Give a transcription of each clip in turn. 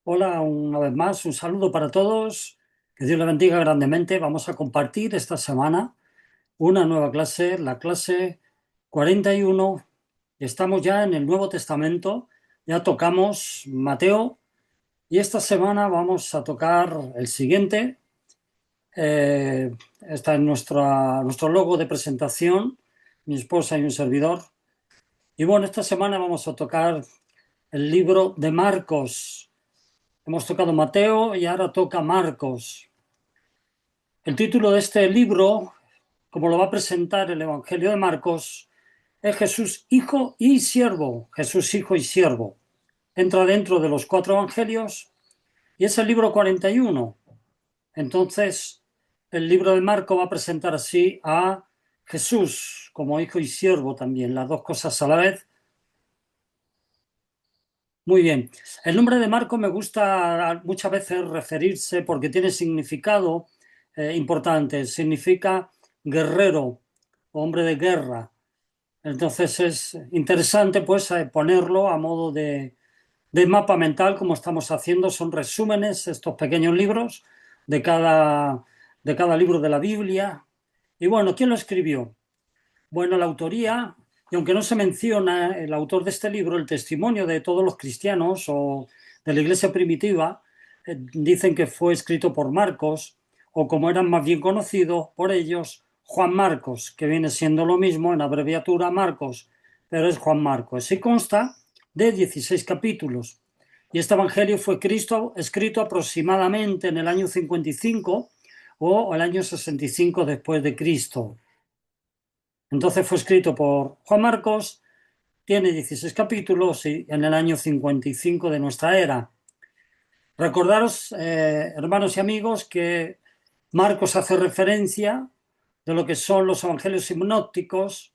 Hola, una vez más, un saludo para todos. Que Dios le bendiga grandemente. Vamos a compartir esta semana una nueva clase, la clase 41. Estamos ya en el Nuevo Testamento, ya tocamos Mateo y esta semana vamos a tocar el siguiente. Está en nuestro logo de presentación, mi esposa y un servidor. Y bueno, esta semana vamos a tocar el libro de Marcos. Hemos tocado Mateo y ahora toca Marcos. El título de este libro, como lo va a presentar el Evangelio de Marcos, es Jesús Hijo y Siervo. Jesús Hijo y Siervo. Entra dentro de los 4 evangelios y es el libro 41. Entonces, el libro de Marcos va a presentar así a Jesús como Hijo y Siervo también, las dos cosas a la vez. Muy bien. El nombre de Marco me gusta muchas veces referirse porque tiene significado importante. Significa guerrero, hombre de guerra. Entonces es interesante pues ponerlo a modo de mapa mental como estamos haciendo. Son resúmenes, estos pequeños libros de cada libro de la Biblia. Y bueno, ¿quién lo escribió? Bueno, la autoría, y aunque no se menciona el autor de este libro, el testimonio de todos los cristianos o de la iglesia primitiva, dicen que fue escrito por Marcos, o como eran más bien conocidos por ellos, Juan Marcos, que viene siendo lo mismo en abreviatura Marcos, pero es Juan Marcos. Y consta de 16 capítulos. Y este evangelio fue escrito aproximadamente en el año 55 o el año 65 después de Cristo. Entonces fue escrito por Juan Marcos, tiene 16 capítulos y en el año 55 de nuestra era. Recordaros, hermanos y amigos, que Marcos hace referencia de lo que son los evangelios sinópticos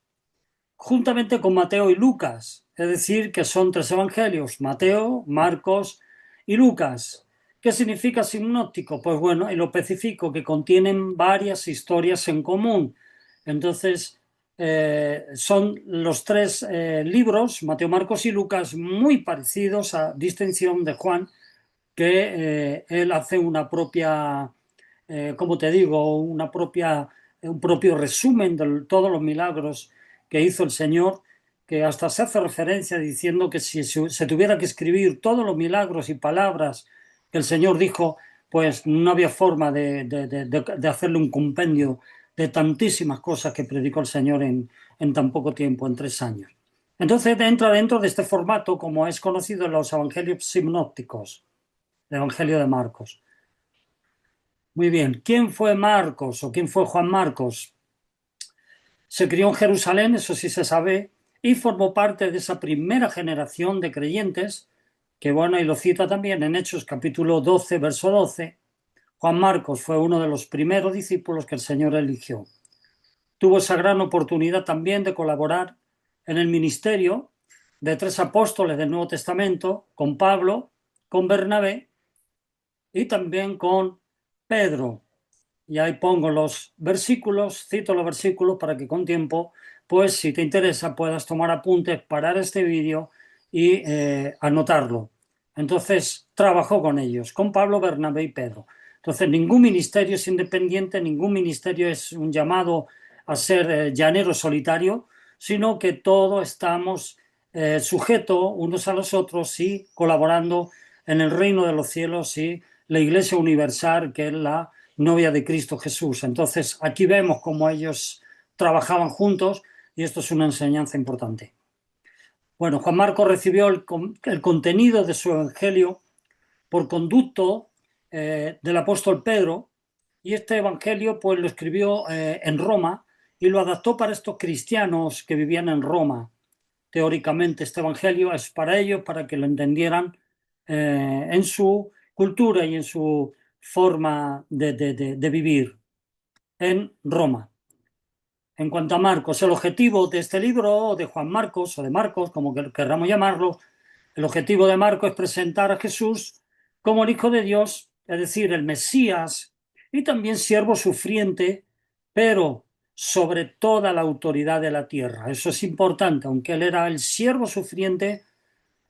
juntamente con Mateo y Lucas, es decir, que son 3 evangelios, Mateo, Marcos y Lucas. ¿Qué significa sinóptico? Pues bueno, y lo especifico, que contienen varias historias en común. Entonces, son los 3 libros, Mateo, Marcos y Lucas, muy parecidos a distinción de Juan, que él hace una propia, como te digo, un propio resumen de todos los milagros que hizo el Señor, que hasta se hace referencia diciendo que si se tuviera que escribir todos los milagros y palabras que el Señor dijo, pues no había forma de hacerle un compendio de tantísimas cosas que predicó el Señor en tan poco tiempo, en 3 años. Entonces entra dentro de este formato, como es conocido en los evangelios sinópticos, el Evangelio de Marcos. Muy bien, ¿quién fue Marcos o quién fue Juan Marcos? Se crió en Jerusalén, eso sí se sabe, y formó parte de esa primera generación de creyentes, que bueno, y lo cita también en Hechos capítulo 12, verso 12. Juan Marcos fue uno de los primeros discípulos que el Señor eligió. Tuvo esa gran oportunidad también de colaborar en el ministerio de 3 apóstoles del Nuevo Testamento, con Pablo, con Bernabé y también con Pedro. Y ahí pongo los versículos, cito los versículos para que con tiempo, pues si te interesa, puedas tomar apuntes, parar este vídeo y anotarlo. Entonces, trabajó con ellos, con Pablo, Bernabé y Pedro. Entonces, ningún ministerio es independiente, ningún ministerio es un llamado a ser llanero solitario, sino que todos estamos sujetos unos a los otros y colaborando en el reino de los cielos y la Iglesia Universal, que es la novia de Cristo Jesús. Entonces, aquí vemos cómo ellos trabajaban juntos y esto es una enseñanza importante. Bueno, Juan Marcos recibió el contenido de su evangelio por conducto del apóstol Pedro y este evangelio pues lo escribió en Roma y lo adaptó para estos cristianos que vivían en Roma. Teóricamente este evangelio es para ellos, para que lo entendieran en su cultura y en su forma de vivir en Roma. En cuanto a Marcos, el objetivo de este libro, de Juan Marcos o de Marcos, como querramos llamarlo, el objetivo de Marcos es presentar a Jesús como el Hijo de Dios, es decir, el Mesías, y también siervo sufriente, pero sobre toda la autoridad de la tierra. Eso es importante, aunque él era el siervo sufriente,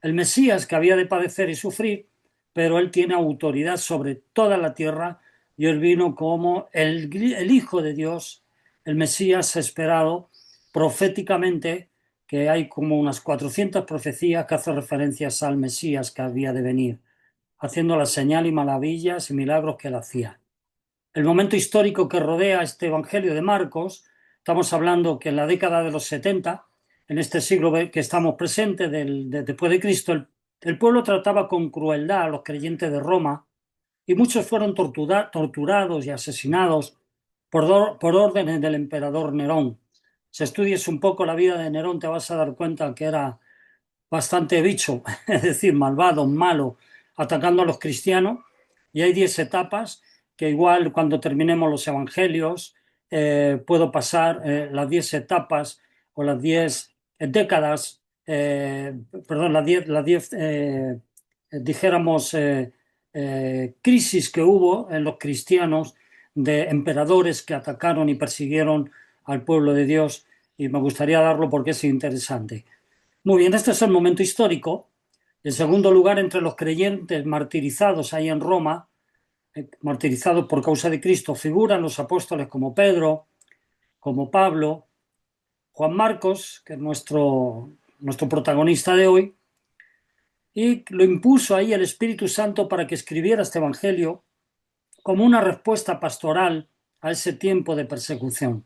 el Mesías que había de padecer y sufrir, pero él tiene autoridad sobre toda la tierra y él vino como el Hijo de Dios, el Mesías esperado proféticamente, que hay como unas 400 profecías que hacen referencias al Mesías que había de venir, haciendo la señal y maravillas y milagros que él hacía. El momento histórico que rodea este Evangelio de Marcos, estamos hablando que en la década de los 70, en este siglo que estamos presentes, después de Cristo, el pueblo trataba con crueldad a los creyentes de Roma y muchos fueron torturados y asesinados por órdenes del emperador Nerón. Si estudies un poco la vida de Nerón, te vas a dar cuenta que era bastante bicho, es decir, malvado, malo, atacando a los cristianos. Y hay 10 etapas que igual cuando terminemos los evangelios puedo pasar las 10 etapas o las 10 décadas, perdón, las 10 dijéramos, crisis que hubo en los cristianos de emperadores que atacaron y persiguieron al pueblo de Dios, y me gustaría darlo porque es interesante. Muy bien, este es el momento histórico. En segundo lugar, entre los creyentes martirizados ahí en Roma, martirizados por causa de Cristo, figuran los apóstoles como Pedro, como Pablo, Juan Marcos, que es nuestro protagonista de hoy, y lo impuso ahí el Espíritu Santo para que escribiera este Evangelio como una respuesta pastoral a ese tiempo de persecución.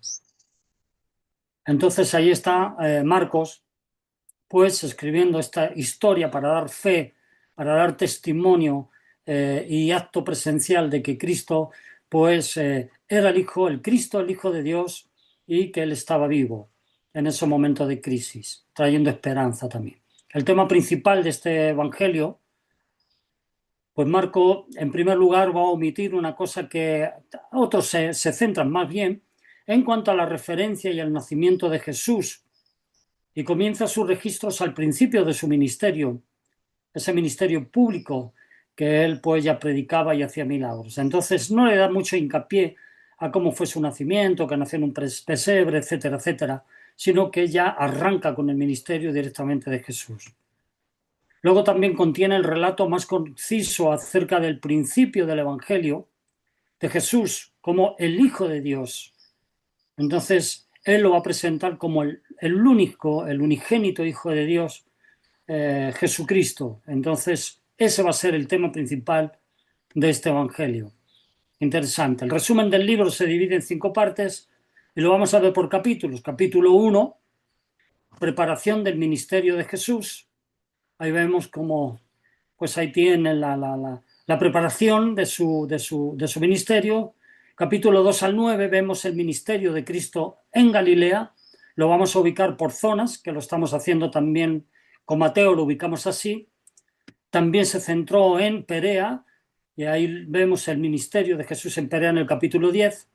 Entonces ahí está Marcos, pues escribiendo esta historia para dar fe, para dar testimonio y acto presencial de que Cristo pues era el Cristo, el Hijo de Dios, y que Él estaba vivo en ese momento de crisis, trayendo esperanza también. El tema principal de este Evangelio, pues Marco en primer lugar va a omitir una cosa que otros se centran más bien en cuanto a la referencia y el nacimiento de Jesús, y comienza sus registros al principio de su ministerio, ese ministerio público que él pues ya predicaba y hacía milagros. Entonces no le da mucho hincapié a cómo fue su nacimiento, que nació en un pesebre, etcétera, etcétera, sino que ya arranca con el ministerio directamente de Jesús. Luego también contiene el relato más conciso acerca del principio del Evangelio de Jesús como el Hijo de Dios. Entonces, él lo va a presentar como el único, el unigénito Hijo de Dios, Jesucristo. Entonces, ese va a ser el tema principal de este Evangelio. Interesante. El resumen del libro se divide en 5 partes y lo vamos a ver por capítulos. Capítulo 1, preparación del ministerio de Jesús. Ahí vemos cómo, pues ahí tiene la preparación de su ministerio. Capítulo 2 al 9 vemos el ministerio de Cristo en Galilea. Lo vamos a ubicar por zonas, que lo estamos haciendo también con Mateo, lo ubicamos así. También se centró en Perea, y ahí vemos el ministerio de Jesús en Perea en el capítulo 10.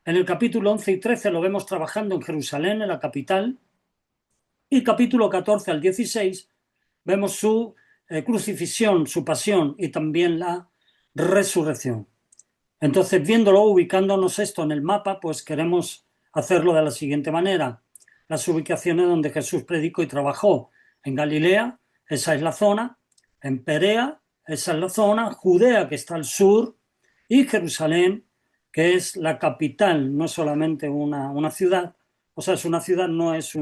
En el capítulo 11 y 13 lo vemos trabajando en Jerusalén, en la capital. Y capítulo 14 al 16 vemos su crucifixión, su pasión y también la resurrección. Entonces, viéndolo, ubicándonos esto en el mapa, pues queremos hacerlo de la siguiente manera. Las ubicaciones donde Jesús predicó y trabajó. En Galilea, esa es la zona. En Perea, esa es la zona. Judea, que está al sur. Y Jerusalén, que es la capital, no solamente una ciudad. O sea, es una ciudad, no es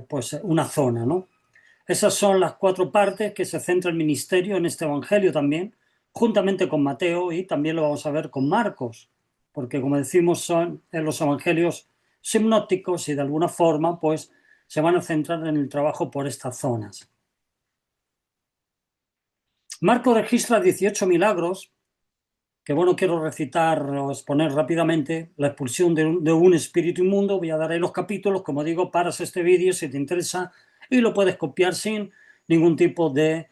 pues una zona, ¿no? Esas son las 4 partes que se centra el ministerio en este Evangelio también, juntamente con Mateo, y también lo vamos a ver con Marcos, porque como decimos son en los Evangelios sinópticos y de alguna forma pues se van a centrar en el trabajo por estas zonas. Marcos registra 18 milagros, que bueno, quiero recitar o exponer rápidamente. La expulsión de un espíritu inmundo. Voy a dar ahí los capítulos, como digo, paras este vídeo si te interesa y lo puedes copiar sin ningún tipo de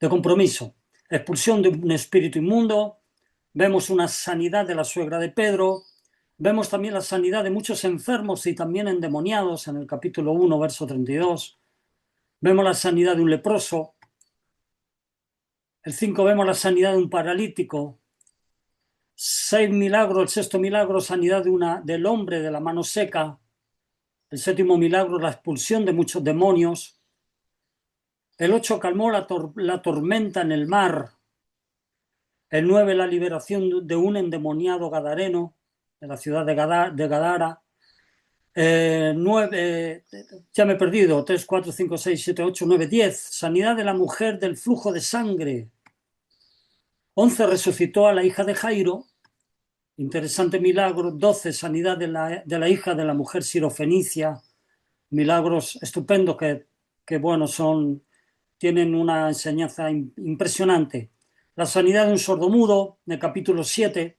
compromiso. Expulsión de un espíritu inmundo. Vemos una sanidad de la suegra de Pedro. Vemos también la sanidad de muchos enfermos y también endemoniados en el capítulo 1, verso 32. Vemos la sanidad de un leproso. El 5 vemos la sanidad de un paralítico. 6 milagros, el sexto milagro, sanidad del hombre de la mano seca. El séptimo milagro, la expulsión de muchos demonios. El 8 calmó la tormenta en el mar. El 9 la liberación de un endemoniado gadareno de la ciudad de Gadara. 9, ya me he perdido, 3, 4, 5, 6, 7, 8, 9, 10. Sanidad de la mujer del flujo de sangre. 11 resucitó a la hija de Jairo. Interesante milagro. 12 sanidad de la hija de la mujer sirofenicia. Milagros estupendos que bueno, tienen una enseñanza impresionante. La sanidad de un sordomudo, en el capítulo 7.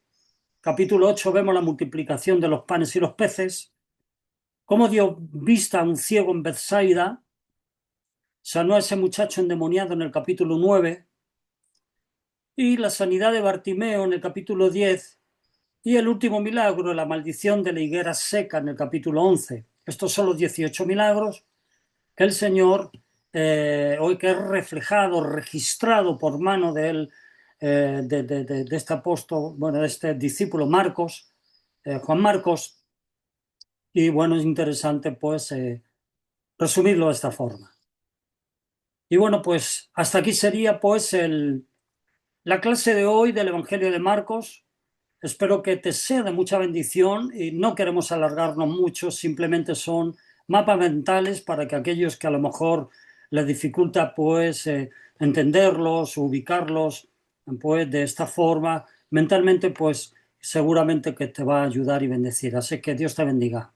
Capítulo 8 vemos la multiplicación de los panes y los peces. Cómo dio vista a un ciego en Bethsaida. Sanó a ese muchacho endemoniado en el capítulo 9. Y la sanidad de Bartimeo en el capítulo 10. Y el último milagro, la maldición de la higuera seca en el capítulo 11. Estos son los 18 milagros que el Señor, hoy que es reflejado, registrado por mano de él, de este apóstol, bueno, de este discípulo Marcos, Juan Marcos. Y bueno, es interesante pues resumirlo de esta forma. Y bueno, pues hasta aquí sería pues la clase de hoy del Evangelio de Marcos. Espero que te sea de mucha bendición y no queremos alargarnos mucho, simplemente son mapas mentales para que aquellos que a lo mejor les dificulta pues entenderlos, ubicarlos pues de esta forma, mentalmente pues seguramente que te va a ayudar y bendecir. Así que Dios te bendiga.